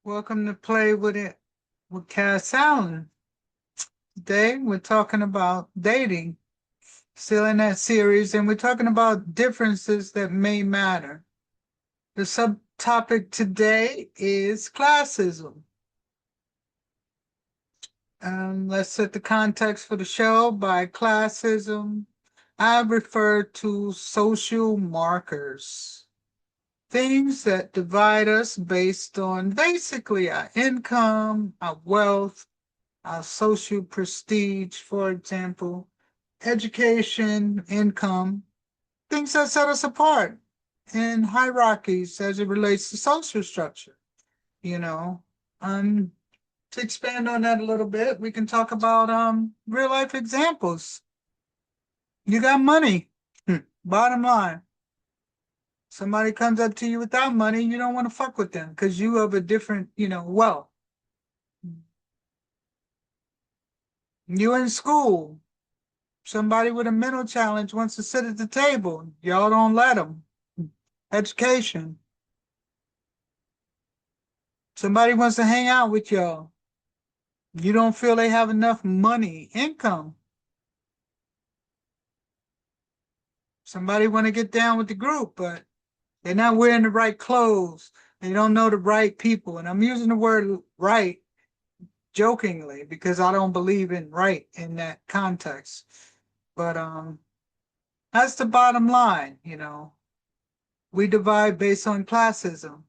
Welcome to Play with It with Cass Allen. Today we're talking about dating, still in that series, and we're talking about differences that may matter. The subtopic today is classism. Let's set the context for the show. By classism, I refer to social markers, things that divide us based on basically our income, our wealth, our social prestige, for example, education, income, things that set us apart in hierarchies as it relates to social structure. You know, um, to expand on that a little bit, we can talk about real life examples. You got money, bottom line. Somebody comes up to you without money, you don't want to fuck with them because you have a different, wealth. You in school, somebody with a mental challenge wants to sit at the table. Y'all don't let them. Education. Somebody wants to hang out with y'all. You don't feel they have enough money, income. Somebody want to get down with the group, but they're not wearing the right clothes. They don't know the right people. And I'm using the word right jokingly because I don't believe in right in that context. But that's the bottom line. We divide based on classism.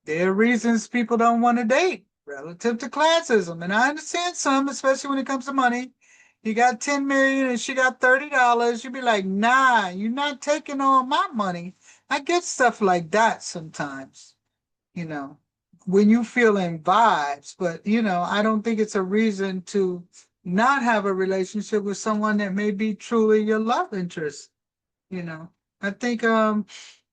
There are reasons people don't want to date relative to classism. And I understand some, especially when it comes to money. You got 10 million and she got $30. You'd be like, nah, you're not taking all my money. I get stuff like that sometimes, you know, when you feeling vibes. But, I don't think it's a reason to not have a relationship with someone that may be truly your love interest. You know, I think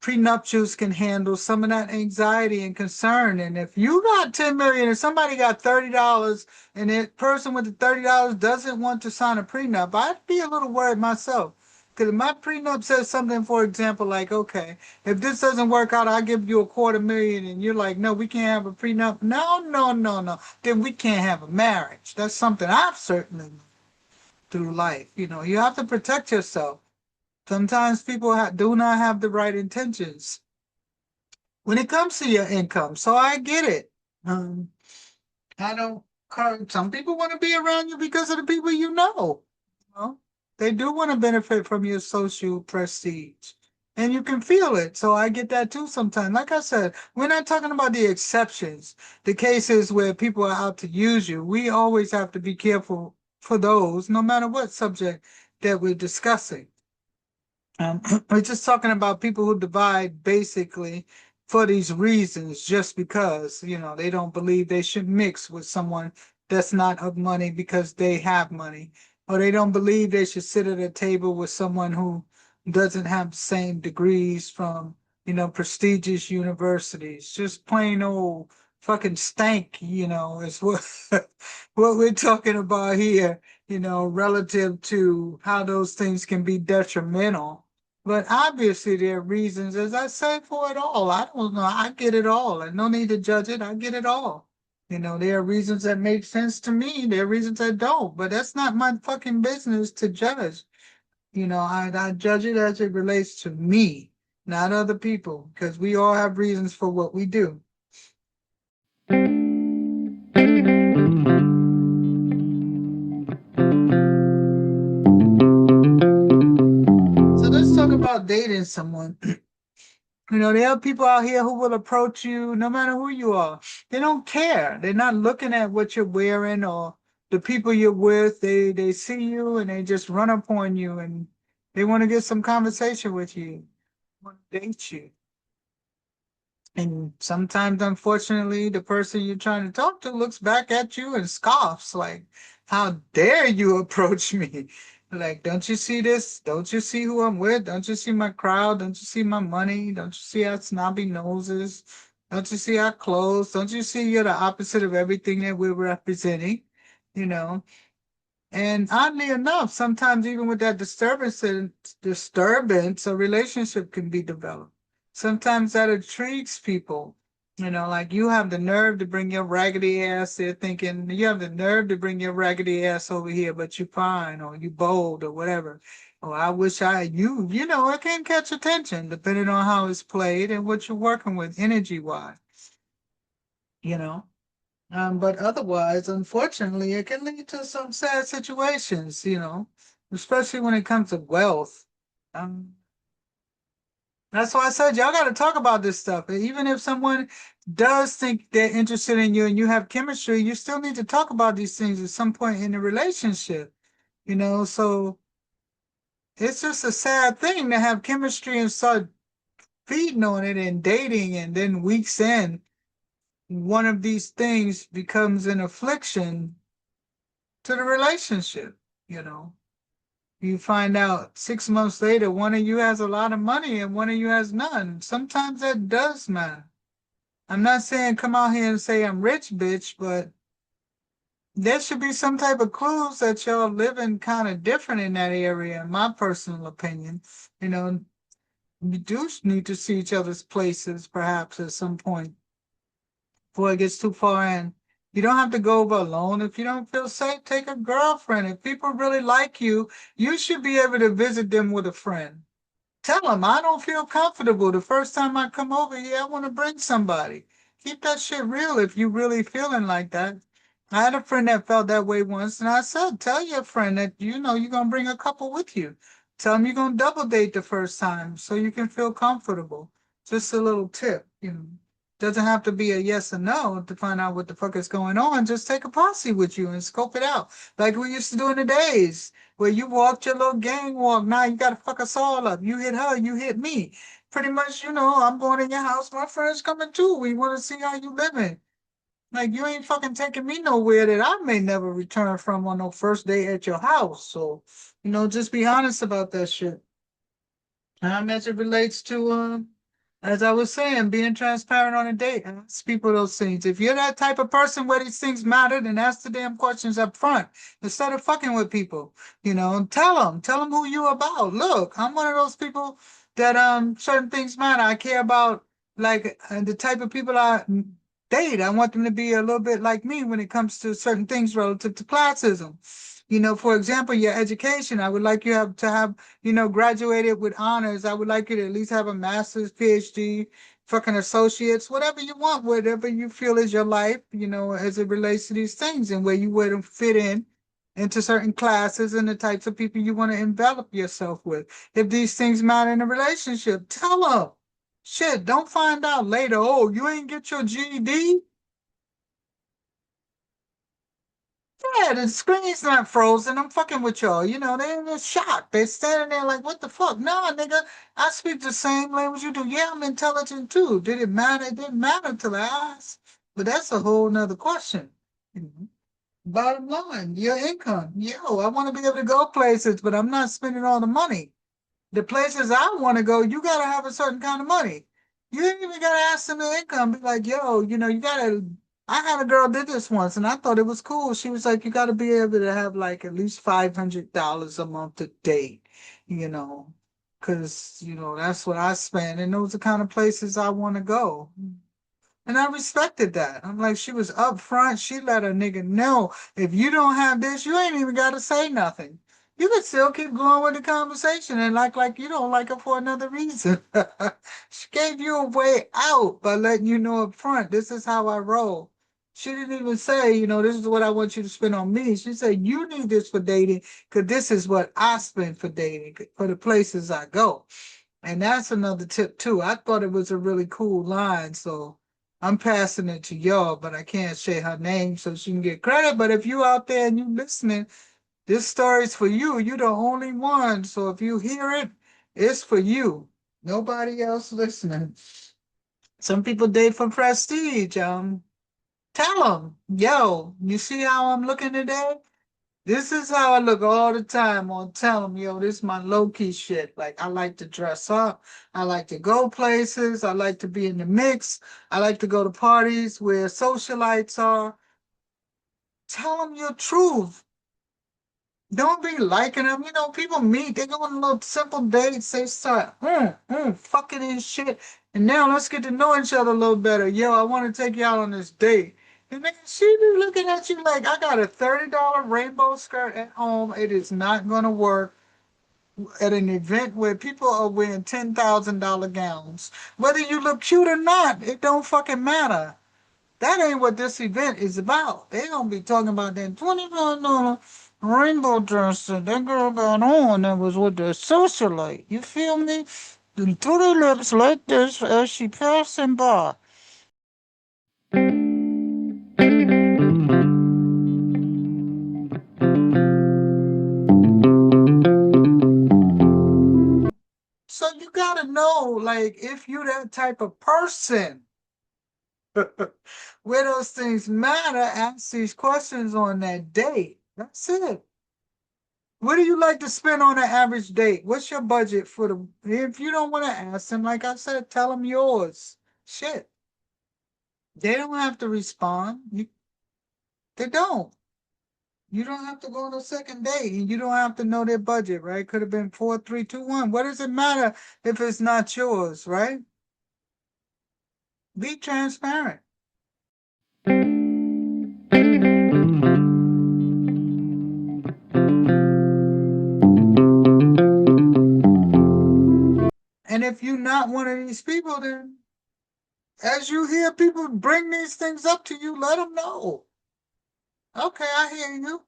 prenuptials can handle some of that anxiety and concern. And if you got 10 million and somebody got $30 and that person with the $30 doesn't want to sign a prenup, I'd be a little worried myself. Because if my prenup says something, for example, like, okay, if this doesn't work out, I'll give you $250,000, and you're like, no, we can't have a prenup. No, no, no, no. Then we can't have a marriage. That's something I've certainly learned through life. You have to protect yourself. Sometimes people do not have the right intentions when it comes to your income. So I get it. Um, I don't. Some people want to be around you because of the people you know. They do want to benefit from your social prestige, and you can feel it. So I get that too sometimes. Like I said, we're not talking about the exceptions, the cases where people are out to use you. We always have to be careful for those, no matter what subject that we're discussing. We're just talking about people who divide basically for these reasons, just because, they don't believe they should mix with someone that's not of money because they have money, or they don't believe they should sit at a table with someone who doesn't have the same degrees from, prestigious universities. Just plain old fucking stank, is what what we're talking about here, relative to how those things can be detrimental. But obviously there are reasons, as I say, for it all. I don't know. I get it all. And no need to judge it. I get it all. There are reasons that make sense to me. There are reasons that don't. But that's not my fucking business to judge. I judge it as it relates to me, not other people, because we all have reasons for what we do. So let's talk about dating someone. There are people out here who will approach you no matter who you are. They don't care. They're not looking at what you're wearing or the people you're with. They see you and they just run up on you and they want to get some conversation with you, want to date you. And sometimes, unfortunately, the person you're trying to talk to looks back at you and scoffs, like, how dare you approach me? Like, don't you see this? Don't you see who I'm with? Don't you see my crowd? Don't you see my money? Don't you see our snobby noses? Don't you see our clothes? Don't you see you're the opposite of everything that we're representing? You know? And oddly enough, sometimes even with that disturbance, a relationship can be developed. Sometimes that intrigues people. Like you have the nerve to bring your raggedy ass there thinking you have the nerve to bring your raggedy ass over here, but you fine or you bold or whatever. Or I wish it can catch attention depending on how it's played and what you're working with energy wise, you know. But otherwise, unfortunately, it can lead to some sad situations, especially when it comes to wealth. Um, That's why I said y'all got to talk about this stuff. And even if someone does think they're interested in you and you have chemistry, you still need to talk about these things at some point in the relationship. So it's just a sad thing to have chemistry and start feeding on it and dating, and then weeks in, one of these things becomes an affliction to the relationship. You know, you find out 6 months later, one of you has a lot of money and one of you has none. Sometimes that does matter. I'm not saying come out here and say I'm rich, bitch, but there should be some type of clues that y'all living kind of different in that area, in my personal opinion. You know, you do need to see each other's places perhaps at some point before it gets too far in. You don't have to go over alone. If you don't feel safe, take a girlfriend. If people really like you should be able to visit them with a friend. Tell them I don't feel comfortable. The first time I come over here, I want to bring somebody. Keep that shit real if you really feeling like that. I had a friend that felt that way once, and I said, tell your friend that you're gonna bring a couple with you. Tell them you're gonna double date the first time so you can feel comfortable. Just a little tip. Doesn't have to be a yes or no to find out what the fuck is going on. Just take a posse with you and scope it out, like we used to do in the days where you walked your little gang walk. Now you gotta fuck us all up. You hit her, you hit me. Pretty much, I'm going in your house. My friends coming too. We want to see how you living. Like you ain't fucking taking me nowhere that I may never return from on no first day at your house. So, just be honest about that shit. As it relates to as I was saying, being transparent on a date. Ask people those things. If you're that type of person where these things matter, then ask the damn questions up front instead of fucking with people. Tell them who you about. Look, I'm one of those people that certain things matter. I care about like the type of people I date. I want them to be a little bit like me when it comes to certain things relative to classism. For example, your education. I would like to have graduated with honors. I would like you to at least have a master's, PhD, fucking associates, whatever you want, whatever you feel is your life, as it relates to these things and where you would fit in into certain classes and the types of people you want to envelop yourself with. If these things matter in a relationship, tell them. Shit, don't find out later, oh, you ain't get your GED? Yeah, the screen's not frozen. I'm fucking with y'all. They're in shock. They're standing there like, what the fuck? Nah, nigga, I speak the same language you do. Yeah, I'm intelligent too. Did it matter? It didn't matter till I asked. But that's a whole nother question. Mhm. Bottom line, your income. Yo, I want to be able to go places, but I'm not spending all the money. The places I want to go, you gotta have a certain kind of money. You ain't even gotta ask them the income. Be like, yo, you gotta. I had a girl did this once, and I thought it was cool. She was like, you gotta be able to have like at least $500 a month to date, you know, because that's what I spend, and those are the kind of places I want to go. And I respected that. I'm like, she was upfront. She let a nigga know if you don't have this, you ain't even got to say nothing. You can still keep going with the conversation and like you don't like her for another reason. She gave you a way out by letting you know up front, this is how I roll. She didn't even say, this is what I want you to spend on me. She said, you need this for dating because this is what I spend for dating, for the places I go. And that's another tip too. I thought it was a really cool line, so I'm passing it to y'all, but I can't say her name so she can get credit. But if you out there and you listening, this story's for you. You're the only one. So if you hear it, it's for you. Nobody else listening. Some people date for prestige. Tell them, yo, you see how I'm looking today? This is how I look all the time on tell them, yo, this is my low-key shit. Like, I like to dress up. I like to go places. I like to be in the mix. I like to go to parties where socialites are. Tell them your truth. Don't be liking them. People meet, they go on little simple dates. They start, fucking and shit. And now let's get to know each other a little better. Yo, I want to take you out on this date. And then she be looking at you like, I got a $30 rainbow skirt at home. It is not going to work at an event where people are wearing $10,000 gowns. Whether you look cute or not, it don't fucking matter. That ain't what this event is about. They gonna be talking about that $25 rainbow dress that that girl got on that was with the socialite. You feel me? And through their lips like this as she passing by. So you gotta know, like, if you that type of person, where those things matter, ask these questions on that date. That's it. What do you like to spend on an average date? What's your budget for the? If you don't want to ask them, like I said, tell them yours. Shit, they don't have to respond. They don't. You don't have to go on a second date, and you don't have to know their budget, right? Could have been 4, 3, 2, 1. What does it matter if it's not yours, right? Be transparent. And if you're not one of these people, then as you hear people bring these things up to you, let them know. Okay, I hear you.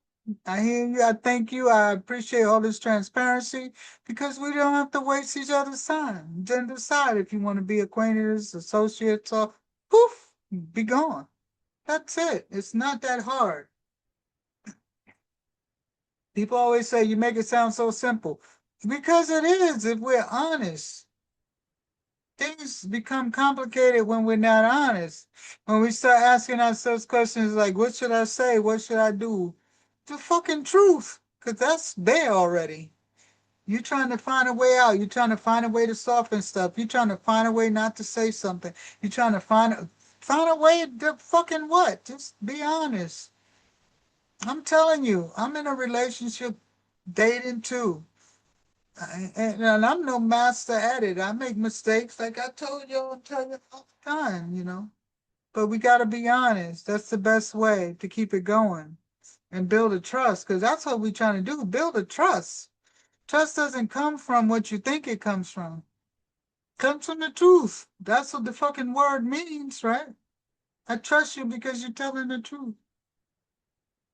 I hear you. I thank you. I appreciate all this transparency because we don't have to waste each other's time. Then decide if you want to be acquaintances, associates, or poof, be gone. That's it. It's not that hard. People always say you make it sound so simple because it is if we're honest. Things become complicated when we're not honest. When we start asking ourselves questions like, what should I say? What should I do? The fucking truth, because that's there already. You're trying to find a way out. You're trying to find a way to soften stuff. You're trying to find a way not to say something. You're trying to find a way to fucking what? Just be honest. I'm telling you, I'm in a relationship dating too. And I'm no master at it. I make mistakes, like I told you, I'll tell you all the time, you know. But we got to be honest. That's the best way to keep it going and build a trust, because that's what we're trying to do. Build a trust. Trust doesn't come from what you think it comes from. It comes from the truth. That's what the fucking word means, right? I trust you because you're telling the truth.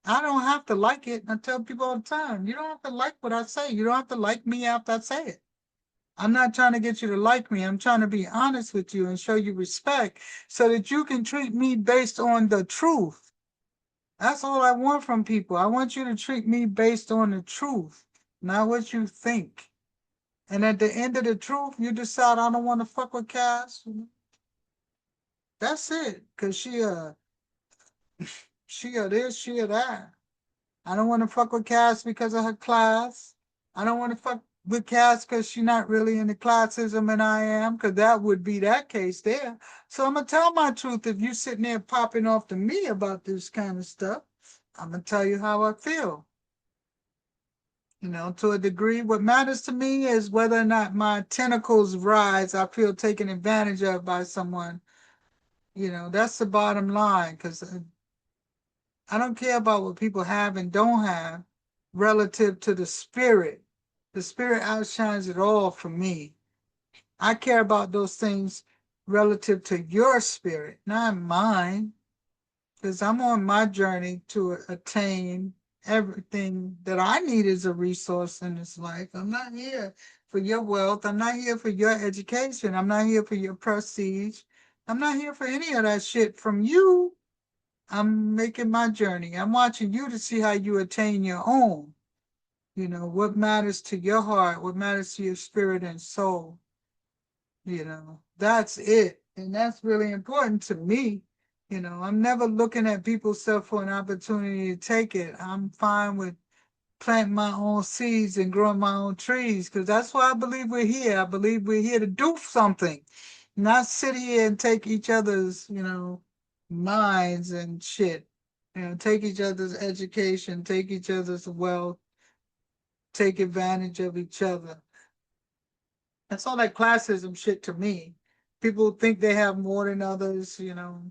I don't have to like it. I tell people all the time, you don't have to like what I say. You don't have to like me after I say it. I'm not trying to get you to like me. I'm trying to be honest with you and show you respect so that you can treat me based on the truth. That's all I want from people. I want you to treat me based on the truth, not what you think. And at the end of the truth, you decide I don't want to fuck with Cass. That's it. Cause she this, she that. I don't want to fuck with Cass because of her class. I don't want to fuck with Cass because she's not really into classism and I am, because that would be that case there. So I'm gonna tell my truth. If you sitting there popping off to me about this kind of stuff, I'm gonna tell you how I feel. You know, to a degree, what matters to me is whether or not my tentacles rise. I feel taken advantage of by someone. You know, that's the bottom line. Because I don't care about what people have and don't have relative to the spirit. The spirit outshines it all for me. I care about those things relative to your spirit, not mine, because I'm on my journey to attain everything that I need as a resource in this life. I'm not here for your wealth. I'm not here for your education. I'm not here for your prestige. I'm not here for any of that shit from you. I'm making my journey. I'm watching you to see how you attain your own. You know, what matters to your heart, what matters to your spirit and soul. You know, that's it. And that's really important to me. You know, I'm never looking at people's stuff for an opportunity to take it. I'm fine with planting my own seeds and growing my own trees because that's why I believe we're here. I believe we're here to do something, not sit here and take each other's, you know, minds and shit. You know, take each other's education, take each other's wealth, take advantage of each other. That's all that classism shit to me. People think they have more than others, you know.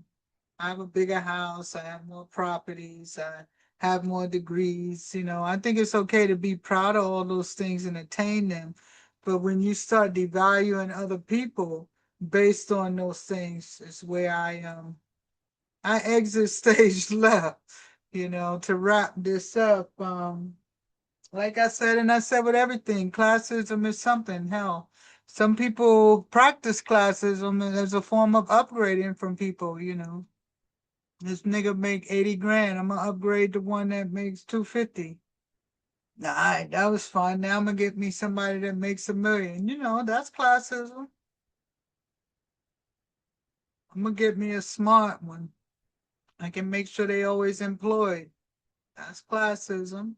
I have a bigger house, I have more properties, I have more degrees, you know. I think it's okay to be proud of all those things and attain them. But when you start devaluing other people based on those things, is where I exit stage left, you know, to wrap this up. Like I said, and I said with everything, classism is something. Hell, some people practice classism as a form of upgrading from people, you know. This nigga make 80 grand. I'm gonna upgrade to one that makes 250. All right, that was fun. Now I'm gonna get me somebody that makes 1 million. You know, that's classism. I'm gonna get me a smart one. I can make sure they always employed. That's classism.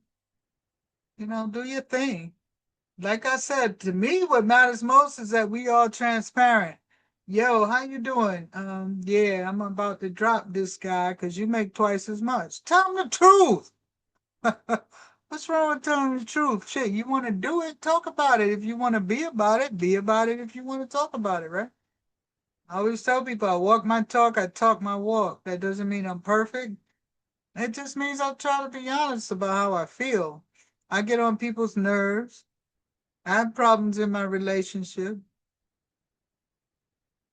You know, do your thing. Like I said, to me, what matters most is that we all transparent. Yo, how you doing? Yeah, I'm about to drop this guy because you make twice as much. Tell him the truth. What's wrong with telling the truth? Shit, you want to do it? Talk about it. If you want to be about it, be about it if you want to talk about it, right? I always tell people I walk my talk, I talk my walk. That doesn't mean I'm perfect. It just means I try to be honest about how I feel. I get on people's nerves. I have problems in my relationship,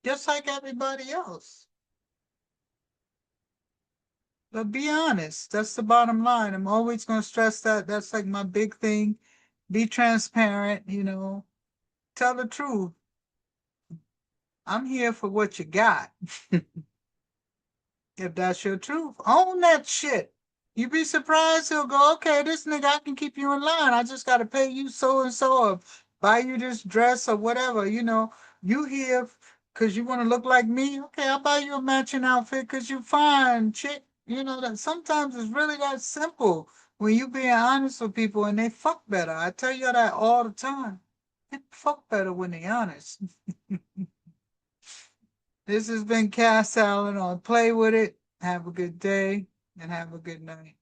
just like everybody else. But be honest. That's the bottom line. I'm always going to stress that. That's like my big thing. Be transparent, you know, tell the truth. I'm here for what you got. If that's your truth, own that shit. You be surprised he'll go, okay, this nigga, I can keep you in line. I just gotta pay you so and so, or buy you this dress or whatever. You know, you here because you want to look like me. Okay, I'll buy you a matching outfit because you fine, chick. You know that sometimes it's really that simple when you being honest with people and they fuck better. I tell you that all the time. They fuck better when they honest. This has been Cass Allen on Play With It. Have a good day and have a good night.